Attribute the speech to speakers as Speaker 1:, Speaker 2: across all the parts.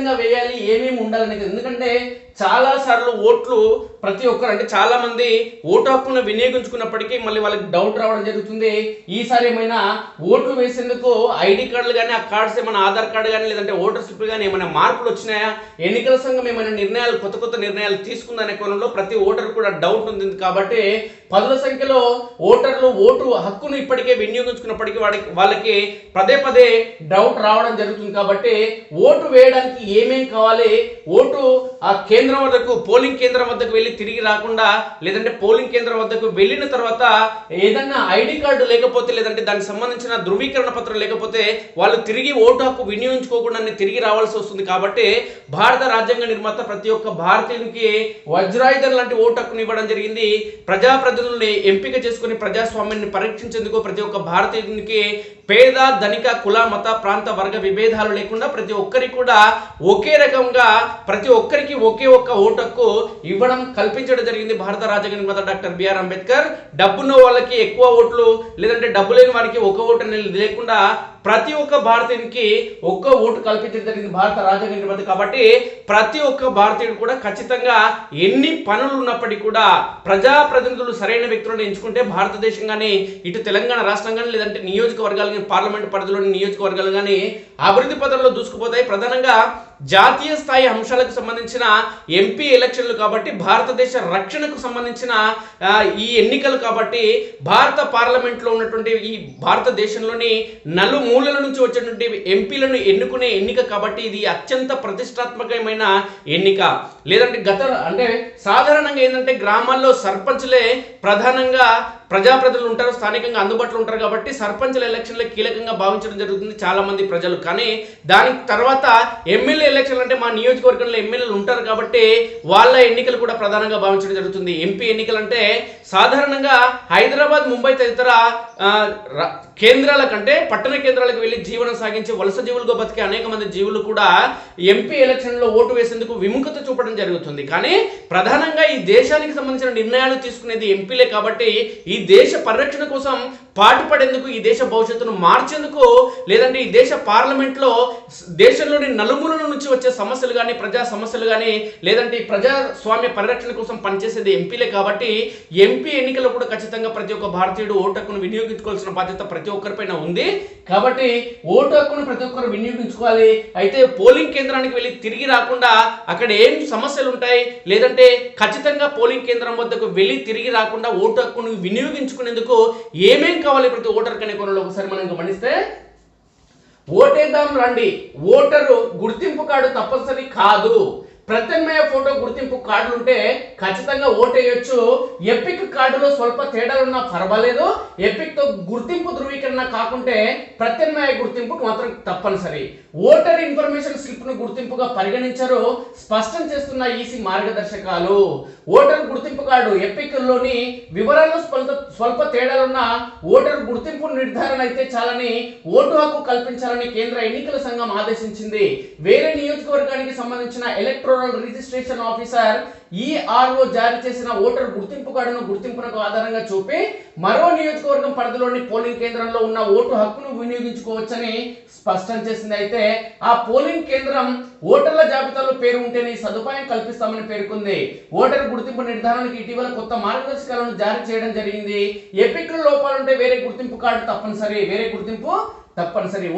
Speaker 1: విధంగా వేయాలి, ఏమేమి ఉండాలనేది. ఎందుకంటే చాలా సార్లు ఓట్లు ప్రతి ఒక్కరు అంటే చాలా మంది ఓటు హక్కును వినియోగించుకున్నప్పటికీ మళ్ళీ వాళ్ళకి డౌట్ రావడం జరుగుతుంది. ఈసారి ఏమైనా ఓట్లు వేసేందుకు ఐడి కార్డులు కానీ ఆ కార్డ్స్ ఏమైనా ఆధార్ కార్డు కానీ లేదంటే ఓటర్ స్లిప్ కానీ ఏమైనా మార్పులు వచ్చినాయా, ఎన్నికల సంఘం ఏమైనా నిర్ణయాలు కొత్త నిర్ణయాలు తీసుకుందనే కోణంలో ప్రతి ఓటర్ కూడా డౌట్ ఉంది. కాబట్టి పదుల సంఖ్యలో ఓటర్లు ఓటు హక్కును ఇప్పటికే వినియోగించుకున్నప్పటికీ వాళ్ళకి పదే డౌట్ రావడం జరుగుతుంది. కాబట్టి ఓటు వేయడానికి ఏమేం కావాలి, ఓటు ఆ కేంద్రం వద్దకు పోలింగ్ కేంద్రం వద్దకు వెళ్ళి తిరిగి రాకుండా లేదంటే పోలింగ్ కేంద్రం వద్దకు వెళ్ళిన తర్వాత ఏదన్నా ఐడి కార్డు లేకపోతే లేదంటే దానికి సంబంధించిన ధృవీకరణ పత్రం లేకపోతే వాళ్ళు తిరిగి ఓటు హక్కు వినియోగించుకోకుండా తిరిగి రావాల్సి వస్తుంది. కాబట్టి భారత రాజ్యాంగ నిర్మాత ప్రతి ఒక్క భారతీయునికి వజ్రాయుధం లాంటి ఓటు హక్కును ఇవ్వడం జరిగింది. ప్రజాప్రతినిధుల్ని ఎంపిక చేసుకుని ప్రజాస్వామ్యాన్ని పరీక్షించేందుకు ప్రతి ఒక్క భారతీయునికి పేద ధనిక కుల మత ప్రాంత వర్గ విభేదాలు లేకుండా ప్రతి ఒక్కరికి కూడా ఒకే రకంగా ప్రతి ఒక్కరికి ఒకే ఒక్క ఓటు హక్కు ఇవ్వడం కల్పించడం జరిగింది భారత రాజ్యాంగ నిర్మాత డాక్టర్ బిఆర్ అంబేద్కర్. డబ్బున్న వాళ్ళకి ఎక్కువ ఓట్లు లేదంటే డబ్బు లేని వారికి ఒక ఓటు అనేది లేకుండా ప్రతి ఒక్క భారతీయునికి ఒక్క ఓటు కల్పించడం జరిగింది భారత రాజ్యాంగ నిర్మాత. కాబట్టి ప్రతి ఒక్క భారతీయుడు కూడా ఖచ్చితంగా ఎన్ని పనులు ఉన్నప్పటికీ కూడా ప్రజాప్రతినిధులు సరైన వ్యక్తులను ఎంచుకుంటే భారతదేశం కానీ ఇటు తెలంగాణ రాష్ట్రం కానీ లేదంటే నియోజకవర్గాలు కానీ పార్లమెంట్ పరిధిలోని నియోజకవర్గాలు కానీ అభివృద్ధి పథంలో దూసుకుపోతాయి. ప్రధానంగా జాతీయ స్థాయి అంశాలకు సంబంధించిన ఎంపీ ఎలక్షన్లు కాబట్టి భారతదేశ రక్షణకు సంబంధించిన ఈ ఎన్నికలు కాబట్టి భారత పార్లమెంట్లో ఉన్నటువంటి ఈ భారతదేశంలోని నలుమూలల నుంచి వచ్చేటువంటి ఎంపీలను ఎన్నుకునే ఎన్నిక కాబట్టి ఇది అత్యంత ప్రతిష్టాత్మకమైన ఎన్నిక. లేదంటే అంటే సాధారణంగా ఏంటంటే గ్రామాల్లో సర్పంచ్లే ప్రధానంగా ప్రజాప్రతినిధులు ఉంటారు, స్థానికంగా అందుబాటులో ఉంటారు కాబట్టి సర్పంచ్ల ఎలక్షన్లు కీలకంగా భావించడం జరుగుతుంది చాలా మంది ప్రజలు. కానీ దాని తర్వాత ఎమ్మెల్యే ఎలక్షన్లు అంటే మా నియోజకవర్గంలో ఎమ్మెల్యేలు ఉంటారు కాబట్టి వాళ్ళ ఎన్నికలు కూడా ప్రధానంగా భావించడం జరుగుతుంది. ఎంపీ ఎన్నికలు అంటే సాధారణంగా హైదరాబాద్, ముంబై తదితర కేంద్రాల కంటే పట్టణ కేంద్రాలకు వెళ్ళి జీవనం సాగించే వలస జీవులుగా బతికే అనేక మంది జీవులు కూడా ఎంపీ ఎలక్షన్లో ఓటు వేసేందుకు విముఖత చూపడం జరుగుతుంది. కానీ ప్రధానంగా ఈ దేశానికి సంబంధించిన నిర్ణయాలు తీసుకునేది ఎంపీలే కాబట్టి ఈ దేశ పరిరక్షణ కోసం పాటుపడేందుకు, ఈ దేశ భవిష్యత్తును మార్చేందుకు లేదంటే ఈ దేశ పార్లమెంట్లో దేశంలోని నలుమూలల నుంచి వచ్చే సమస్యలు కానీ ప్రజా సమస్యలు కానీ లేదంటే ఈ ప్రజాస్వామ్య పరిరక్షణ కోసం పనిచేసేది ఎంపీలే కాబట్టి ఎంపీ ఎన్నికల్లో కూడా ఖచ్చితంగా ప్రతి ఒక్క భారతీయుడు ఓటు హక్కును వినియోగించుకోవాల్సిన బాధ్యత ప్రతి ఒక్కరిపైన ఉంది. కాబట్టి ఓటు హక్కును ప్రతి ఒక్కరు వినియోగించుకోవాలి. అయితే పోలింగ్ కేంద్రానికి వెళ్ళి తిరిగి రాకుండా అక్కడ ఏం సమస్యలు ఉంటాయి లేదంటే ఖచ్చితంగా పోలింగ్ కేంద్రం వద్దకు వెళ్ళి తిరిగి రాకుండా ఓటు హక్కును వినియోగించుకునేందుకు ఏమేం కావాలి ప్రతి ఓటర్ కనే కోణంలో ఒకసారి మనం గమనిస్తే, ఓటేద్దాం రండి, ఓటరు గుర్తింపు కార్డు తప్పనిసరి కాదు, ప్రత్యామ్నాయ ఫోటో గుర్తింపు కార్డులు ఉంటే ఖచ్చితంగా ఓటేయొచ్చు, ఎపిక్ కార్డులో స్వల్ప తేడాలున్నా పర్వాలేదు, ఎపిక్ తో గుర్తింపు ధృవీకరణ కాకుంటే ప్రత్యామ్నాయ గుర్తింపు మాత్రం తప్పనిసరి, ఓటర్ ఇన్ఫర్మేషన్ స్లిప్ ను గుర్తింపుగా పరిగణించరు స్పష్టం చేస్తున్న ఈసీ మార్గదర్శకాలు. ఓటర్ గుర్తింపు కార్డు ఎపిక్ లోని వివరాల్లో స్వల్ప తేడాలున్న ఓటర్ గుర్తింపు నిర్ధారణ అయితే చాలని ఓటు హక్కు కల్పించాలని కేంద్ర ఎన్నికల సంఘం ఆదేశించింది. వేరే నియోజకవర్గానికి సంబంధించిన ఎలక్ట్రోనల్ రిజిస్ట్రేషన్ ఆఫీసర్ ఈఆర్ఓ జారీ చేసిన ఓటర్ గుర్తింపు కార్డును గుర్తింపునకు ఆధారంగా చూపి మరో నియోజకవర్గం పరిధిలోని పోలింగ్ కేంద్రంలో ఉన్న ఓటు హక్కును వినియోగించుకోవచ్చని స్పష్టం చేసింది. అయితే ఆ పోలింగ్ కేంద్రం ఓటర్ల జాబితాలో పేరు ఉంటేనే సదుపాయం కల్పిస్తామని పేర్కొంది. ఓటర్ గుర్తింపు నిర్ధారణకు ఇటీవల కొత్త మార్గదర్శకాలను జారీ చేయడం జరిగింది. ఎపిక్ లోపాలుంటే వేరే గుర్తింపు కార్డు తప్పనిసరి.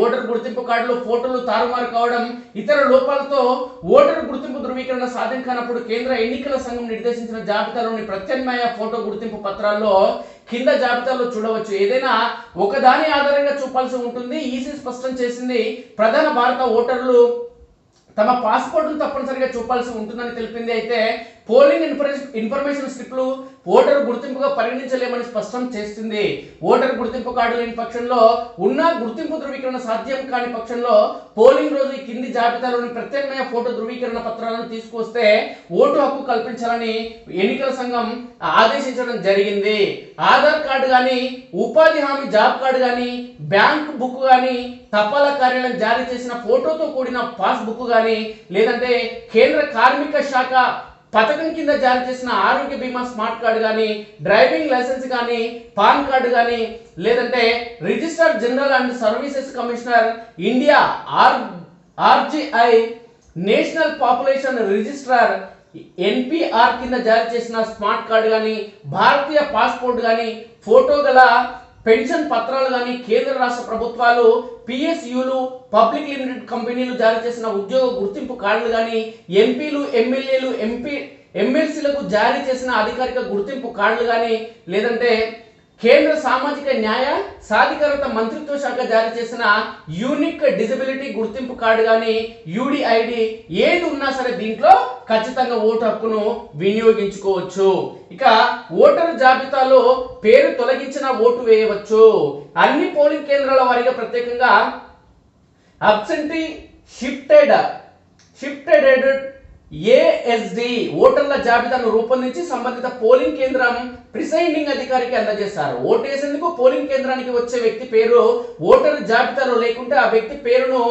Speaker 1: ఓటర్ గుర్తింపు కార్డులో ఫోటోలు తారుమారు కావడం, ఇతర లోపాలతో ఓటర్ గుర్తింపు ధృవీకరణ సాధ్యం కానప్పుడు కేంద్ర ఎన్నికల సంఘం నిర్దేశించిన జాబితాలోని ప్రత్యామ్నాయ ఫోటో గుర్తింపు పత్రాల్లో కింద జాబితాలో చూడవచ్చు. ఏదైనా ఒకదాని ఆధారంగా చూపాల్సి ఉంటుంది. ఈసీ స్పష్టం చేసింది. ప్రధాన భారత ఓటర్లు తమ పాస్పోర్ట్ను తప్పనిసరిగా చూపాల్సి ఉంటుందని తెలిపింది. అయితే పోలింగ్ ఇన్ఫర్మేషన్ స్లిప్లు ఓటర్ గుర్తింపుగా పరిగణించలేమని స్పష్టం చేస్తుంది. ఓటర్ గుర్తింపు కార్డు లేని పక్షంలో ఉన్న గుర్తింపు ధృవీకరణ సాధ్యం కాని పక్షంలో పోలింగ్ రోజు ఈ కింది జాబితాలోని ప్రత్యామ్నాయ ఫోటో ధృవీకరణ పత్రాలను తీసుకొస్తే ఓటు హక్కు కల్పించాలని ఎన్నికల సంఘం ఆదేశించడం జరిగింది. ఆధార్ కార్డు కానీ, ఉపాధి హామీ జాబ్ కార్డు కానీ, బ్యాంక్ బుక్ కానీ, తపాలా కార్యాలయం జారీ చేసిన ఫోటోతో కూడిన పాస్ బుక్ కానీ, లేదంటే కేంద్ర కార్మిక శాఖ పథకం కింద జారీ చేసిన ఆరోగ్య బీమా స్మార్ట్ కార్డు కానీ, డ్రైవింగ్ లైసెన్స్ కానీ, పాన్ కార్డు కానీ, లేదంటే register general and services commissioner India RGI national population registrar NPR కింద జారీ చేసిన స్మార్ట్ కార్డు కానీ, భారతీయ పాస్పోర్ట్ కానీ, ఫోటో గల పెన్షన్ పత్రాలు కానీ కేంద్ర రాష్ట్ర ప్రభుత్వాలు పిఎస్యులు పబ్లిక్ లిమిటెడ్ కంపెనీలు జారీ చేసిన ఉద్యోగ గుర్తింపు కార్డులు కానీ, ఎంపీలు ఎమ్మెల్యేలు ఎమ్మెల్సీలకు జారీ చేసిన అధికారిక గుర్తింపు కార్డులు కానీ, లేదంటే కేంద్ర సామాజిక న్యాయ సాధికారత మంత్రిత్వ శాఖ జారీ చేసిన యూనిక్ డిజబిలిటీ గుర్తింపు కార్డు కానీ, యూడిఐడి ఏది ఉన్నా సరే దీంట్లో ఖచ్చితంగా ఓటు హక్కును వినియోగించుకోవచ్చు. ఇక ఓటరు జాబితాలో పేరు తొలగించిన ఓటు వేయవచ్చు. అన్ని పోలింగ్ కేంద్రాల వారీగా ప్రత్యేకంగా అబ్సెంటీ షిఫ్టెడ్ ఏఎస్డి ఓటర్ల జాబితాను రూపొందించి సంబంధిత పోలింగ్ కేంద్రం ప్రిసైడింగ్ అధికారికి అందజేస్తారు. ఓటు వేసేందుకు పోలింగ్ కేంద్రానికి వచ్చే వ్యక్తి పేరు ఓటరు జాబితాలో లేకుంటే ఆ వ్యక్తి పేరును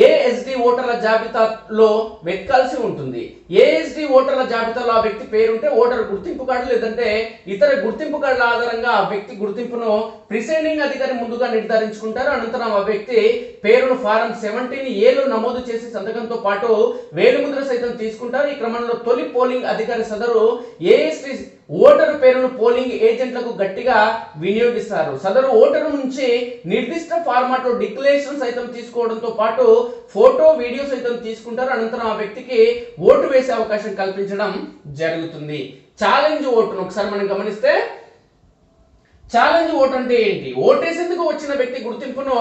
Speaker 1: ఏఎస్డి ఓటర్ల జాబితాలో వెతకాల్సి ఉంటుంది. ఏఎస్డి ఓటర్ల జాబితాలో ఆ వ్యక్తి పేరుంటే ఓటరు గుర్తింపు కార్డు లేదంటే ఇతర గుర్తింపు కార్డుల ఆధారంగా ఆ వ్యక్తి గుర్తింపును ప్రిసైడింగ్ అధికారి ముందుగా నిర్ధారించుకుంటారు. అనంతరం ఆ వ్యక్తి పేరును ఫారం 17A నమోదు చేసి సంతకంతో పాటు వేలిముద్ర సైతం తీసుకుంటారు. ఈ క్రమంలో తొలి పోలింగ్ అధికారి సదరు ఏఎస్డి ఓటరు పేరును పోలింగ్ ఏజెంట్లకు గట్టిగా వినియోగిస్తారు. సదరు ఓటరు నుంచి నిర్దిష్ట ఫార్మాట్ లో డిక్లరేషన్ సైతం తీసుకోవడంతో పాటు ఫోటో వీడియో సైతం తీసుకుంటారు. అనంతరం ఆ వ్యక్తికి ఓటు వేసే అవకాశం కల్పించడం జరుగుతుంది. ఛాలెంజ్ ఓటును ఒకసారి మనం గమనిస్తే ఛాలెంజ్ ఓటు అంటే ఏంటి? ఓటేసేందుకు వచ్చిన వ్యక్తి గుర్తింపును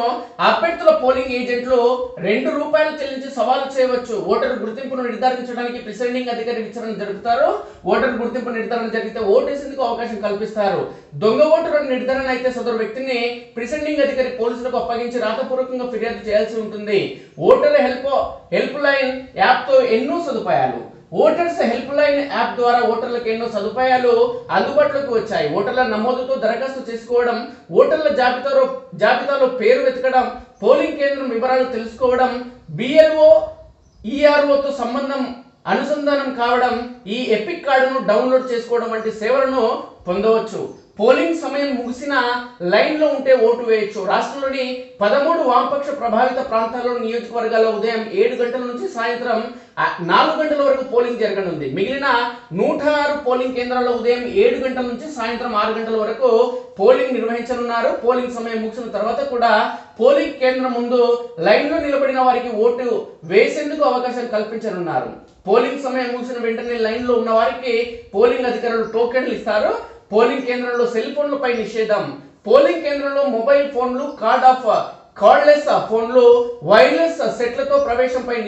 Speaker 1: అభ్యర్థుల పోలింగ్ ఏజెంట్లు ₹2 చెల్లించి సవాలు చేయవచ్చు. ఓటరు గుర్తింపును నిర్ధారించడానికి ప్రిసైడింగ్ అధికారి విచారణ జరుపుతారు. ఓటరు గుర్తింపు నిర్ధారణ జరిగితే ఓటేసేందుకు అవకాశం కల్పిస్తారు. దొంగ ఓటరు నిర్ధారణ అయితే సదరు వ్యక్తిని ప్రిసైడింగ్ అధికారి పోలీసులకు అప్పగించి రాతపూర్వకంగా ఫిర్యాదు చేయాల్సి ఉంటుంది. ఓటర్ హెల్ప్ లైన్ యాప్ తో ఎన్నో సదుపాయాలు. ఓటర్స్ హెల్ప్ లైన్ యాప్ ద్వారా ఓటర్లకు ఎన్నో సదుపాయాలు అందుబాటులోకి వచ్చాయి. ఓటర్ల నమోదుతో దరఖాస్తు చేసుకోవడం, ఓటర్ల జాబితాలో పేరు వెతకడం, పోలింగ్ కేంద్రం వివరాలు తెలుసుకోవడం, బిఎల్ఓ ఈఆర్ఓతో అనుసంధానం కావడం, ఈ ఎపిక్ కార్డును డౌన్లోడ్ చేసుకోవడం వంటి సేవలను పొందవచ్చు. పోలింగ్ సమయం ముగిసిన లైన్ లో ఉంటే ఓటు వేయొచ్చు. రాష్ట్రంలోని 13 వామపక్ష ప్రభావిత ప్రాంతాల్లో నియోజకవర్గాల్లో ఉదయం 7 గంటల నుంచి సాయంత్రం 4 గంటల వరకు పోలింగ్ జరగనుంది. మిగిలిన 106 పోలింగ్ కేంద్రాల్లో ఉదయం 7 గంటల నుంచి సాయంత్రం 6 గంటల వరకు పోలింగ్ నిర్వహించనున్నారు. పోలింగ్ సమయం ముగిసిన తర్వాత కూడా పోలింగ్ కేంద్రం ముందు లైన్ లో నిలబడిన వారికి ఓటు వేసేందుకు అవకాశం కల్పించనున్నారు. పోలింగ్ సమయం ముగిసిన వెంటనే లైన్ లో ఉన్న వారికి పోలింగ్ అధికారులు టోకెన్లు ఇస్తారు. పోలింగ్ కేంద్రంలో సెల్ ఫోన్లపై నిషేధం. పోలింగ్ కేంద్రంలో మొబైల్ ఫోన్లు, కార్డ్లెస్ ఫోన్లు, వైర్లెస్ సెట్లతో ప్రవేశంపై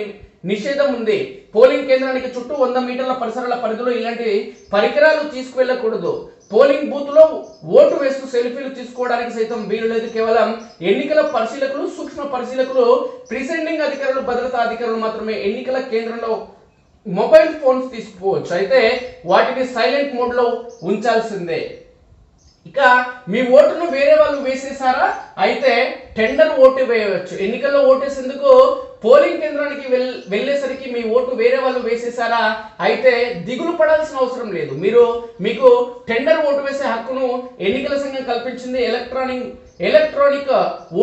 Speaker 1: నిషేధం ఉంది. పోలింగ్ కేంద్రానికి చుట్టూ 100 మీటర్ల పరిసరాల పరిధిలో ఇలాంటి పరికరాలు తీసుకువెళ్ళకూడదు. పోలింగ్ బూత్ లో ఓటు వేస్తూ సెల్ఫీలు తీసుకోవడానికి సైతం వీలు లేదు. కేవలం ఎన్నికల పరిశీలకులు, సూక్ష్మ పరిశీలకులు, ప్రిసైడింగ్ అధికారులు, భద్రతా అధికారులు మాత్రమే ఎన్నికల కేంద్రంలో మొబైల్ ఫోన్స్ తీసుకోవచ్చు. అయితే వాటిని సైలెంట్ మోడ్ లో ఉంచాల్సిందే. ఇక మీ ఓటును వేరే వాళ్ళు వేసేసారా? అయితే టెండర్ ఓటు వేయవచ్చు. ఎన్నికల్లో ఓటేసేందుకు పోలింగ్ కేంద్రానికి వెళ్ళేసరికి మీ ఓటు వేరే వాళ్ళు వేసేసారా? అయితే దిగులు పడాల్సిన అవసరం లేదు. మీకు టెండర్ ఓటు వేసే హక్కును ఎన్నికల సంఘం కల్పించింది. ఎలక్ట్రానిక్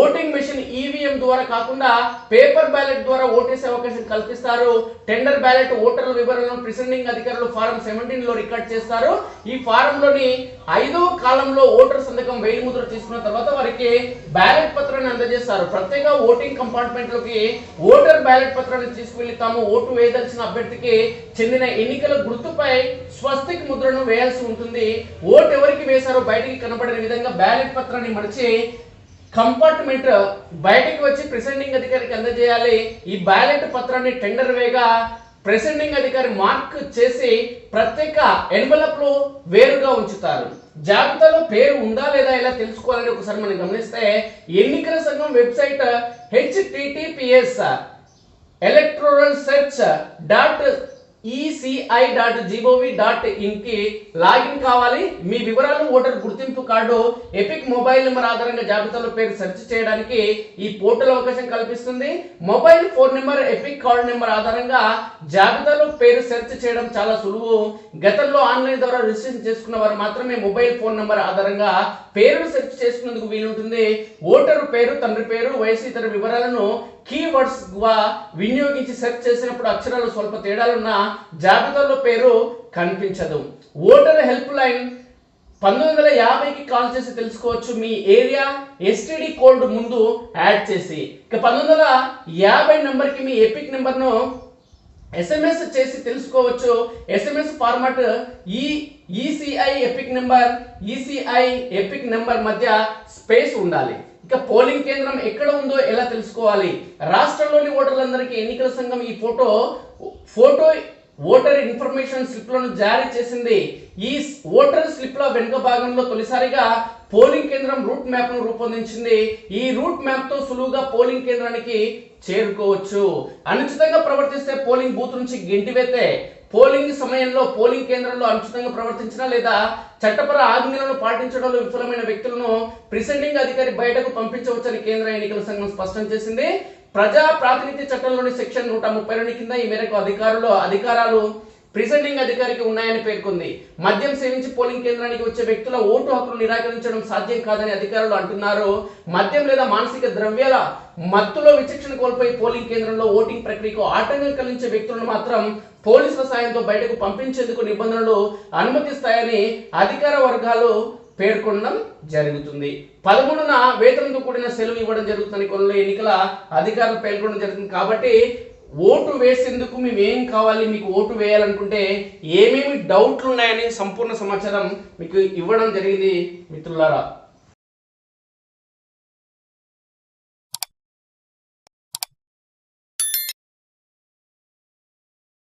Speaker 1: ఓటింగ్ మెషిన్ ఈవీఎం ద్వారా కాకుండా పేపర్ బ్యాలెట్ ద్వారా ఓటేసే అవకాశం కల్పిస్తారు. టెండర్ బ్యాలెట్ ఓటర్ల వివరాలను ప్రిసైడింగ్ అధికారులు ఫారం 17 రికార్డ్ చేస్తారు. ఈ ఫారంలోని 5వ కాలంలో ఓటర్ సంతకం వేలిముద్ర తీసుకున్న తర్వాత వారికి బ్యాలెట్ పత్రాన్ని అందజేస్తారు. ప్రత్యేక ఓటింగ్ కంపార్ట్మెంట్ లోకి ఓటర్ బ్యాలెట్ పత్రాన్ని తీసుకువెళ్లి తాము ఓటు వేయదలిచిన అభ్యర్థికి చెందిన ఎన్నికల గుర్తుపై స్వస్తిక్ ముద్రను వేయాల్సి ఉంటుంది. ఓటు ఎవరికి వేశారో బయటికి కనబడిన విధంగా బ్యాలెట్ పత్రాన్ని మడిచి కంపార్ట్మెంట్ బయటికి వచ్చి ప్రిసైడింగ్ అధికారికి అందజేయాలి. ఈ బ్యాలెట్ పత్రాన్ని టెండర్ వేగా ప్రిసైడింగ్ అధికారి మార్క్ చేసి ప్రత్యేక ఎన్వలప్ లో వేరుగా ఉంచుతారు. జాబితాలో పేరు ఉందా లేదా ఎలా తెలుసుకోవాలని ఒకసారి మనం గమనిస్తే ఎన్నికల సంఘం వెబ్సైట్ https electoralsearch.eci.gov.in కి లాగిన్ కావాలి. మీ వివరాలు, ఓటర్ గుర్తింపు కార్డు, ఎపిక్ మొబైల్ నెంబర్ ఆధారంగా జాబితాలో పేరు సెర్చ్ చేయడానికి ఈ పోర్టల్ అవకాశం కల్పిస్తుంది. Mobile phone number, epic card number ఆధారంగా జాబితాలో పేరు సెర్చ్ చేయడం చాలా సులువు. గతంలో ఆన్లైన్ ద్వారా రిజిస్ట్రేషన్ చేసుకున్న వారు మాత్రమే మొబైల్ ఫోన్ నెంబర్ ఆధారంగా పేరును సెర్చ్ చేసుకునేందుకు వీలుంటుంది. ఓటరు పేరు, తండ్రి పేరు, వయసు, ఇతర వివరాలను కీవర్డ్స్ వినియోగించి సెర్చ్ చేసినప్పుడు అక్షరాలు స్వల్ప తేడాలున్న జాబితాలో పేరు కనిపించదు. ఓటర్ హెల్ప్ లైన్ 1950కి కాల్ చేసి తెలుసుకోవచ్చు మీ ఏరియా ఎస్టీడీ కోడ్ ముందు యాడ్ చేసి. ఇక 1950 నెంబర్కి మీ ఎపిక్ నెంబర్ను SMS చేసి తెలుసుకోవచ్చు. SMS format ECI epic number మధ్య స్పేస్ ఉండాలి. ఇక పోలింగ్ కేంద్రం ఎక్కడ ఉందో ఎలా తెలుసుకోవాలి? రాష్ట్రంలోని ఓటర్లందరికీ ఎన్నికల సంఘం ఈ ఫోటో ఓటర్ ఇన్ఫర్మేషన్ స్లిప్లను జారీ చేసింది. ఈ ఓటర్ స్లిప్ల వెనుక భాగంలో తొలిసారిగా పోలింగ్ కేంద్రం రూట్ మ్యాప్ ను రూపొందించింది. ఈ రూట్ మ్యాప్ తో సులువుగా పోలింగ్ కేంద్రానికి చేరుకోవచ్చు. అనుచితంగా ప్రవర్తిస్తే పోలింగ్ బూత్ నుంచి గెంటివేతే, పోలింగ్ సమయంలో పోలింగ్ కేంద్రంలో అనుచితంగా ప్రవర్తించిన లేదా చట్టపర ఆజ్ఞలను పాటించడంలో విఫలమైన వ్యక్తులను ప్రిసైడింగ్ అధికారి బయటకు పంపించవచ్చని కేంద్ర ఎన్నికల సంఘం స్పష్టం చేసింది. ప్రజా ప్రాతినిధ్య చట్టంలోని సెక్షన్ 132 కింద ఈ మేరకు అధికారాలు ప్రిసైడింగ్ అధికారికి ఉన్నాయని పేర్కొంది. మద్యం సేవించి పోలింగ్ కేంద్రానికి వచ్చే వ్యక్తుల ఓటు హక్కును నిరాకరించడం సాధ్యం కాదని అధికారులు అంటున్నారు. మద్యం లేదా మానసిక ద్రవ్యాల మత్తులో విచక్షణ కోల్పోయి పోలింగ్ కేంద్రంలో ఓటింగ్ ప్రక్రియకు ఆటంకం కలిగించే వ్యక్తులను మాత్రం పోలీసుల సాయంతో బయటకు పంపించేందుకు నిబంధనలు అనుమతిస్తాయని అధికార వర్గాలు పేర్కొనడం జరుగుతుంది. 13న వేతనంతో కూడిన సెలవు ఇవ్వడం జరుగుతుందని కొన్ని ఎన్నికల అధికారులు పేర్కొనడం జరుగుతుంది. కాబట్టి ఓటు వేసేందుకు మేము ఏం కావాలి, మీకు ఓటు వేయాలనుకుంటే ఏమేమి డౌట్లు ఉన్నాయని సంపూర్ణ సమాచారం మీకు ఇవ్వడం జరిగింది మిత్రులారా.